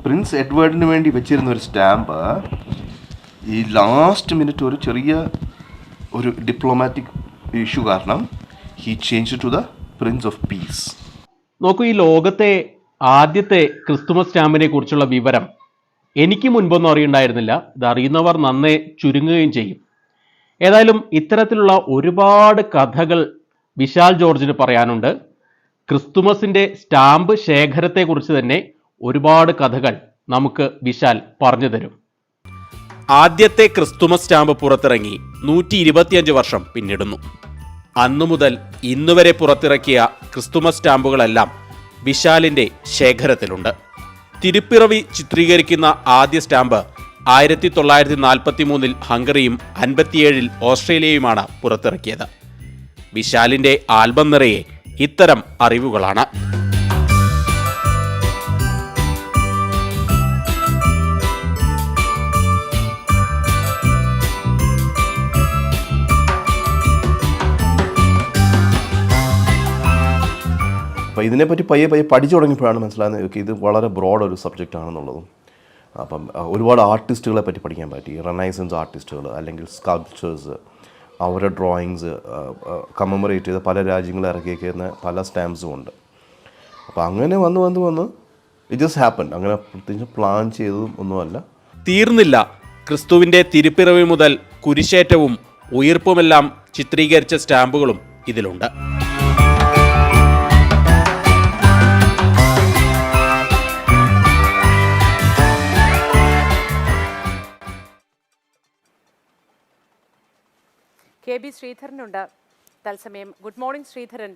Prince എഡ്വേർഡിന് വേണ്ടി വെച്ചിരുന്ന ഒരു സ്റ്റാമ്പ് ഈ ലാസ്റ്റ് മിനിറ്റ് ഒരു ചെറിയ ഒരു ഡിപ്ലോമാറ്റിക് ഇഷ്യൂ കാരണം he change to the prince of peace. നോക്കൂ, ഈ ലോകത്തെ ആദ്യത്തെ ക്രിസ്തുമസ് സ്റ്റാമ്പിനെ കുറിച്ചുള്ള വിവരം എനിക്ക് മുൻപൊന്നും അറിയണ്ടായിരുന്നില്ല. ഇത് അറിയുന്നവർ നന്നേ ചുരുങ്ങുകയും ചെയ്യും. ഏതായാലും ഇത്തരത്തിലുള്ള ഒരുപാട് കഥകൾ വിശാൽ ജോർജിന് പറയാനുണ്ട്. ക്രിസ്തുമസിന്റെ സ്റ്റാമ്പ് ശേഖരത്തെക്കുറിച്ച് തന്നെ ഒരുപാട് കഥകൾ നമുക്ക് വിശാൽ പറഞ്ഞു തരും. ആദ്യത്തെ ക്രിസ്തുമസ് സ്റ്റാമ്പ് പുറത്തിറങ്ങി 125 വർഷം പിന്നിടുന്നു. അന്നു മുതൽ ഇന്നുവരെ പുറത്തിറക്കിയ ക്രിസ്തുമസ് സ്റ്റാമ്പുകളെല്ലാം വിശാലിന്റെ ശേഖരത്തിലുണ്ട്. തിരുപ്പിറവി ചിത്രീകരിക്കുന്ന ആദ്യ സ്റ്റാമ്പ് 1943 ഹംഗറിയും 57 ഓസ്ട്രേലിയയുമാണ് പുറത്തിറക്കിയത്. വിശാലിന്റെ ആൽബം നിറയെ ഇത്തരം അറിവുകളാണ്. അപ്പോൾ ഇതിനെപ്പറ്റി പയ്യെ പഠിച്ചു തുടങ്ങിയപ്പോഴാണ് മനസ്സിലാകുന്നത് ഇത് വളരെ ബ്രോഡ് ഒരു സബ്ജക്റ്റ് ആണെന്നുള്ളതും. അപ്പം ഒരുപാട് ആർട്ടിസ്റ്റുകളെ പറ്റി പഠിക്കാൻ പറ്റി. റെനൈസൻസ് ആർട്ടിസ്റ്റുകൾ അല്ലെങ്കിൽ സ്കൾപ്ചേഴ്സ്, അവരുടെ ഡ്രോയിങ്സ് കമ്മമറേറ്റ് ചെയ്ത് പല രാജ്യങ്ങളിൽ ഇറക്കിയിരിക്കുന്ന പല സ്റ്റാമ്പ്സും ഉണ്ട്. അപ്പോൾ അങ്ങനെ വന്ന് ഇറ്റ് ജസ്റ്റ് ഹാപ്പൻ. അങ്ങനെ പ്രത്യേകിച്ച് പ്ലാൻ ചെയ്തതും ഒന്നുമല്ല. തീർന്നില്ല. ക്രിസ്തുവിന്റെ തിരുപ്പിറവി മുതൽ കുരിശേറ്റവും ഉയിർപ്പുമെല്ലാം ചിത്രീകരിച്ച സ്റ്റാമ്പുകളും ഇതിലുണ്ട്. കെ ബി ശ്രീധരനുണ്ട് തത്സമയം. Good morning Sreedharan.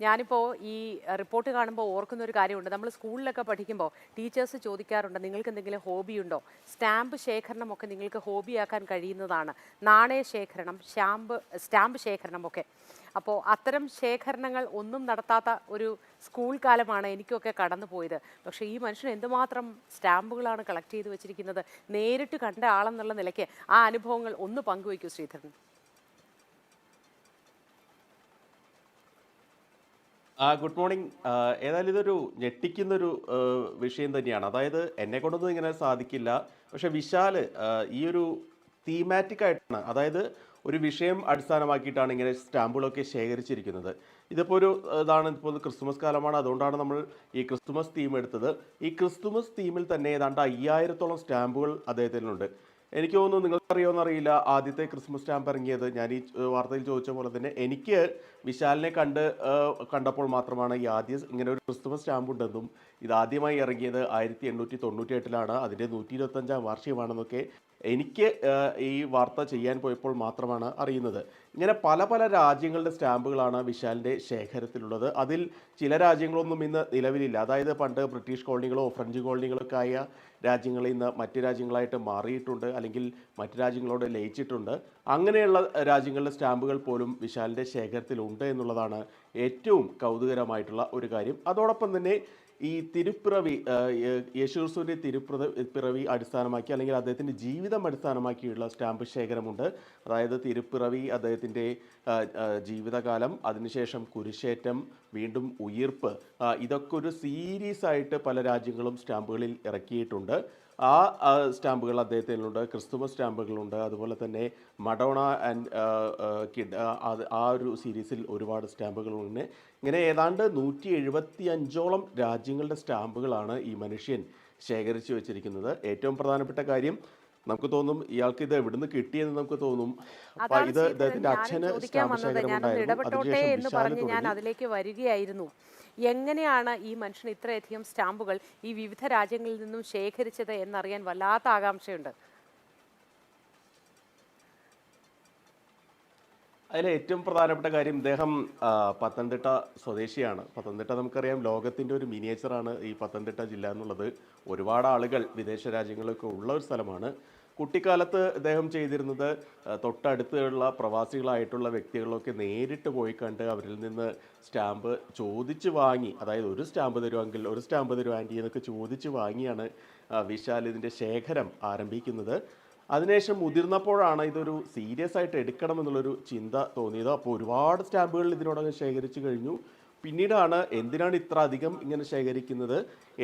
ഞാനിപ്പോൾ ഈ റിപ്പോർട്ട് കാണുമ്പോൾ ഓർക്കുന്ന ഒരു കാര്യമുണ്ട്. നമ്മൾ സ്കൂളിലൊക്കെ പഠിക്കുമ്പോൾ ടീച്ചേഴ്സ് ചോദിക്കാറുണ്ട്, നിങ്ങൾക്ക് എന്തെങ്കിലും ഹോബിയുണ്ടോ? സ്റ്റാമ്പ് ശേഖരണമൊക്കെ നിങ്ങൾക്ക് ഹോബിയാക്കാൻ കഴിയുന്നതാണ്. നാണയ ശേഖരണം, സ്റ്റാമ്പ് ശേഖരണമൊക്കെ. അപ്പോൾ അത്തരം ശേഖരണങ്ങൾ ഒന്നും നടത്താത്ത ഒരു സ്കൂൾ കാലമാണ് എനിക്കൊക്കെ കടന്നു പോയത്. പക്ഷേ ഈ മനുഷ്യൻ എന്തുമാത്രം സ്റ്റാമ്പുകളാണ് കളക്ട് ചെയ്ത് വെച്ചിരിക്കുന്നത്. നേരിട്ട് കണ്ട ആളെന്നുള്ള നിലയ്ക്ക് ആ അനുഭവങ്ങൾ ഒന്ന് പങ്കുവയ്ക്കൂ ശ്രീധരൻ. Good morning. ഏതായാലും ഇതൊരു ഞെട്ടിക്കുന്നൊരു വിഷയം തന്നെയാണ്. അതായത് എന്നെ കൊണ്ടൊന്നും ഇങ്ങനെ സാധിക്കില്ല. പക്ഷെ വിശാൽ ഈ ഒരു തീമാറ്റിക് ആയിട്ടാണ്, അതായത് ഒരു വിഷയം അടിസ്ഥാനമാക്കിയിട്ടാണ് ഇങ്ങനെ സ്റ്റാമ്പുകളൊക്കെ ശേഖരിച്ചിരിക്കുന്നത്. ഇതിപ്പോൾ ഇപ്പോൾ ക്രിസ്തുമസ് കാലമാണ്, അതുകൊണ്ടാണ് നമ്മൾ ഈ ക്രിസ്തുമസ് തീം എടുത്തത്. ഈ ക്രിസ്തുമസ് തീമിൽ തന്നെ ഏതാണ്ട് 5000-ഓളം സ്റ്റാമ്പുകൾ അദ്ദേഹത്തിനുണ്ട്. എനിക്ക് തോന്നുന്നു നിങ്ങൾക്കറിയുമെന്നറിയില്ല, ആദ്യത്തെ ക്രിസ്മസ് സ്റ്റാമ്പ് ഇറങ്ങിയത് ഞാൻ ഈ വാർത്തയിൽ ചോദിച്ച പോലെ തന്നെ എനിക്ക് വിശാലിനെ കണ്ടപ്പോൾ മാത്രമാണ് ഈ ആദ്യം ഇങ്ങനെ ഒരു ക്രിസ്മസ് സ്റ്റാമ്പ് ഉണ്ടെന്നും ഇത് ആദ്യമായി ഇറങ്ങിയത് 1898-ലാണ്, അതിൻ്റെ 125-ാം വാർഷികമാണെന്നൊക്കെ എനിക്ക് ഈ വാർത്ത ചെയ്യാൻ പോയപ്പോൾ മാത്രമാണ് അറിയുന്നത്. ഇങ്ങനെ പല പല രാജ്യങ്ങളുടെ സ്റ്റാമ്പുകളാണ് വിശാലിൻ്റെ ശേഖരത്തിലുള്ളത്. അതിൽ ചില രാജ്യങ്ങളൊന്നും ഇന്ന് നിലവിലില്ല. അതായത് പണ്ട് ബ്രിട്ടീഷ് കോളനികളോ ഫ്രഞ്ച് കോളനികളൊക്കെ ആയ രാജ്യങ്ങൾ ഇന്ന് മറ്റ് രാജ്യങ്ങളായിട്ട് മാറിയിട്ടുണ്ട്, അല്ലെങ്കിൽ മറ്റ് രാജ്യങ്ങളോട് ലയിച്ചിട്ടുണ്ട്. അങ്ങനെയുള്ള രാജ്യങ്ങളുടെ സ്റ്റാമ്പുകൾ പോലും വിശാലിൻ്റെ ശേഖരത്തിലുണ്ട് എന്നുള്ളതാണ് ഏറ്റവും കൗതുകരമായിട്ടുള്ള ഒരു കാര്യം. അതോടൊപ്പം തന്നെ ഈ തിരുപ്പിറവി, യേശുക്രിസ്തുവിൻ്റെ തിരുപ്പിറവി അടിസ്ഥാനമാക്കി അല്ലെങ്കിൽ അദ്ദേഹത്തിൻ്റെ ജീവിതം അടിസ്ഥാനമാക്കിയുള്ള സ്റ്റാമ്പ് ശേഖരമുണ്ട്. അതായത് തിരുപ്പിറവി, അദ്ദേഹത്തിൻ്റെ ജീവിതകാലം, അതിനുശേഷം കുരിശേറ്റം, വീണ്ടും ഉയിർപ്പ്, ഇതൊക്കെ ഒരു സീരീസ് ആയിട്ട് പല രാജ്യങ്ങളും സ്റ്റാമ്പുകളിൽ ഇറക്കിയിട്ടുണ്ട്. ആ സ്റ്റാമ്പുകൾ അദ്ദേഹത്തിനുണ്ട്. ക്രിസ്തുമസ് സ്റ്റാമ്പുകളുണ്ട്. അതുപോലെ തന്നെ മഡോണ ആൻഡ് കിഡ്, ആ ഒരു സീരീസിൽ ഒരുപാട് സ്റ്റാമ്പുകളുണ്ട്. ഇങ്ങനെ ഏതാണ്ട് 175ഓളം രാജ്യങ്ങളുടെ സ്റ്റാമ്പുകളാണ് ഈ മനുഷ്യൻ ശേഖരിച്ചു വെച്ചിരിക്കുന്നത്. ഏറ്റവും പ്രധാനപ്പെട്ട കാര്യം, നമുക്ക് തോന്നും ഇയാൾക്ക് ഇത് എവിടുന്ന് കിട്ടിയെന്ന് നമുക്ക് തോന്നും. ഇത് അദ്ദേഹത്തിന്റെ അച്ഛന് സ്റ്റാമ്പ് ശേഖരമുണ്ടായിരുന്നു. ഞാൻ അതിലേക്ക് വരികയായിരുന്നു. എങ്ങനെയാണ് ഈ മനുഷ്യൻ ഇത്രയധികം സ്റ്റാമ്പുകൾ ഈ വിവിധ രാജ്യങ്ങളിൽ നിന്നും ശേഖരിച്ചത് എന്നറിയാൻ വല്ലാത്ത ആകാംക്ഷയുണ്ട്. അതിൽ ഏറ്റവും പ്രധാനപ്പെട്ട കാര്യം, ഇദ്ദേഹം പത്തനംതിട്ട സ്വദേശിയാണ്. പത്തനംതിട്ട നമുക്കറിയാം ലോകത്തിൻ്റെ ഒരു മിനിയേച്ചറാണ് ഈ പത്തനംതിട്ട ജില്ല എന്നുള്ളത്. ഒരുപാട് ആളുകൾ വിദേശ രാജ്യങ്ങളിലൊക്കെ ഉള്ള ഒരു സ്ഥലമാണ്. കുട്ടിക്കാലത്ത് ഇദ്ദേഹം ചെയ്തിരുന്നത് തൊട്ടടുത്തുള്ള പ്രവാസികളായിട്ടുള്ള വ്യക്തികളൊക്കെ നേരിട്ട് പോയി കണ്ട് അവരിൽ നിന്ന് സ്റ്റാമ്പ് ചോദിച്ച് വാങ്ങി, അതായത് ഒരു സ്റ്റാമ്പ് തരുമെങ്കിൽ ഒരു സ്റ്റാമ്പ് തരുമോ ആൻറ്റി എന്നൊക്കെ ചോദിച്ച് വാങ്ങിയാണ് വിശാൽ ഇതിൻ്റെ ശേഖരം ആരംഭിക്കുന്നത്. അതിനുശേഷം മുതിർന്നപ്പോഴാണ് ഇതൊരു സീരിയസ് ആയിട്ട് എടുക്കണമെന്നുള്ളൊരു ചിന്ത തോന്നിയത്. അപ്പോൾ ഒരുപാട് സ്റ്റാമ്പുകൾ ഇതിനോടകം ശേഖരിച്ചു കഴിഞ്ഞു. പിന്നീടാണ് എന്തിനാണ് ഇത്ര അധികം ഇങ്ങനെ ശേഖരിക്കുന്നത്,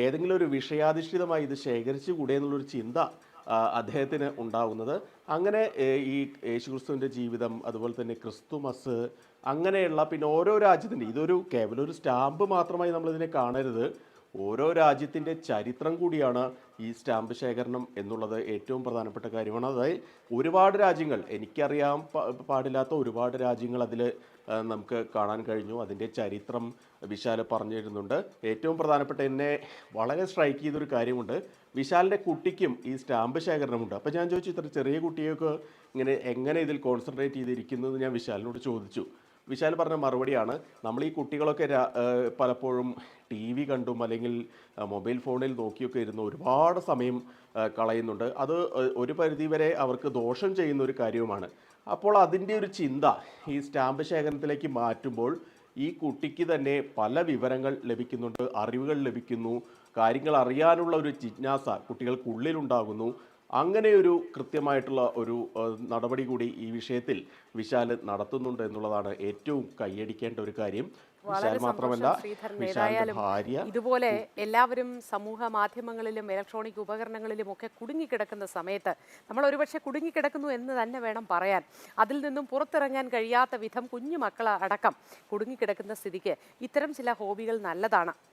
ഏതെങ്കിലും ഒരു വിഷയാധിഷ്ഠിതമായി ഇത് ശേഖരിച്ചുകൂടെ എന്നുള്ളൊരു ചിന്ത അദ്ദേഹത്തിന് ഉണ്ടാകുന്നത്. അങ്ങനെ ഈ യേശുക്രിസ്തുവിൻ്റെ ജീവിതം, അതുപോലെ തന്നെ ക്രിസ്തുമസ്, അങ്ങനെയുള്ള പിന്നെ ഓരോ രാജ്യത്തിൻ്റെ, ഇതൊരു കേവലം ഒരു സ്റ്റാമ്പ് മാത്രമായി നമ്മളിതിനെ കാണരുത്, ഓരോ രാജ്യത്തിൻ്റെ ചരിത്രം കൂടിയാണ് ഈ സ്റ്റാമ്പ് ശേഖരണം എന്നുള്ളത് ഏറ്റവും പ്രധാനപ്പെട്ട കാര്യമാണ്. അതായത് ഒരുപാട് രാജ്യങ്ങൾ, എനിക്കറിയാൻ പാടില്ലാത്ത ഒരുപാട് രാജ്യങ്ങൾ അതിൽ നമുക്ക് കാണാൻ കഴിഞ്ഞു. അതിൻ്റെ ചരിത്രം വിശാൽ പറഞ്ഞു തരുന്നുണ്ട്. ഏറ്റവും പ്രധാനപ്പെട്ട എന്നെ വളരെ സ്ട്രൈക്ക് ചെയ്തൊരു കാര്യമുണ്ട്, വിശാലിൻ്റെ കുട്ടിക്കും ഈ സ്റ്റാമ്പ് ശേഖരണമുണ്ട്. അപ്പോൾ ഞാൻ ചോദിച്ചു, ഇത്ര ചെറിയ കുട്ടിയൊക്കെ ഇങ്ങനെ എങ്ങനെ ഇതിൽ കോൺസെൻട്രേറ്റ് ചെയ്തിരിക്കുന്നത് ഞാൻ വിശാലിനോട് ചോദിച്ചു. വിശാൽ പറഞ്ഞ മറുപടിയാണ്, നമ്മൾ ഈ കുട്ടികളൊക്കെ പലപ്പോഴും TV കണ്ടും അല്ലെങ്കിൽ മൊബൈൽ ഫോണിൽ നോക്കിയൊക്കെ ഇരുന്ന് ഒരുപാട് സമയം കളയുന്നുണ്ട്. അത് ഒരു പരിധിവരെ അവർക്ക് ദോഷം ചെയ്യുന്ന ഒരു കാര്യവുമാണ്. അപ്പോൾ അതിൻ്റെ ഒരു ചിന്ത ഈ സ്റ്റാമ്പ് ശേഖരണത്തിലേക്ക് മാറ്റുമ്പോൾ ഈ കുട്ടിക്ക് തന്നെ പല വിവരങ്ങൾ ലഭിക്കുന്നുണ്ട്, അറിവുകൾ ലഭിക്കുന്നു, കാര്യങ്ങൾ അറിയാനുള്ള ഒരു ജിജ്ഞാസ കുട്ടികൾക്കുള്ളിലുണ്ടാകുന്നു. അങ്ങനെ ഒരു കൃത്യമായിട്ടുള്ള ഒരു നടപടി കൂടി ഈ വിഷയത്തിൽ വിശാൽ നടത്തുന്നുണ്ട് എന്നുള്ളതാണ് ഏറ്റവും കൈയടിക്കേണ്ട ഒരു കാര്യം. വിശാൽ മാത്രമല്ല, വിശാലിന്റെ ഭാര്യ. ഇതുപോലെ എല്ലാവരും സമൂഹ മാധ്യമങ്ങളിലും ഇലക്ട്രോണിക് ഉപകരണങ്ങളിലും ഒക്കെ കുടുങ്ങിക്കിടക്കുന്ന സമയത്ത് നമ്മൾ ഒരുപക്ഷെ കുടുങ്ങിക്കിടക്കുന്നു എന്ന് തന്നെ വേണം പറയാൻ. അതിൽ നിന്നും പുറത്തിറങ്ങാൻ കഴിയാത്ത വിധം കുഞ്ഞു മക്കൾ അടക്കം കുടുങ്ങിക്കിടക്കുന്ന സ്ഥിതിക്ക് ഇത്തരം ചില ഹോബികൾ നല്ലതാണ്.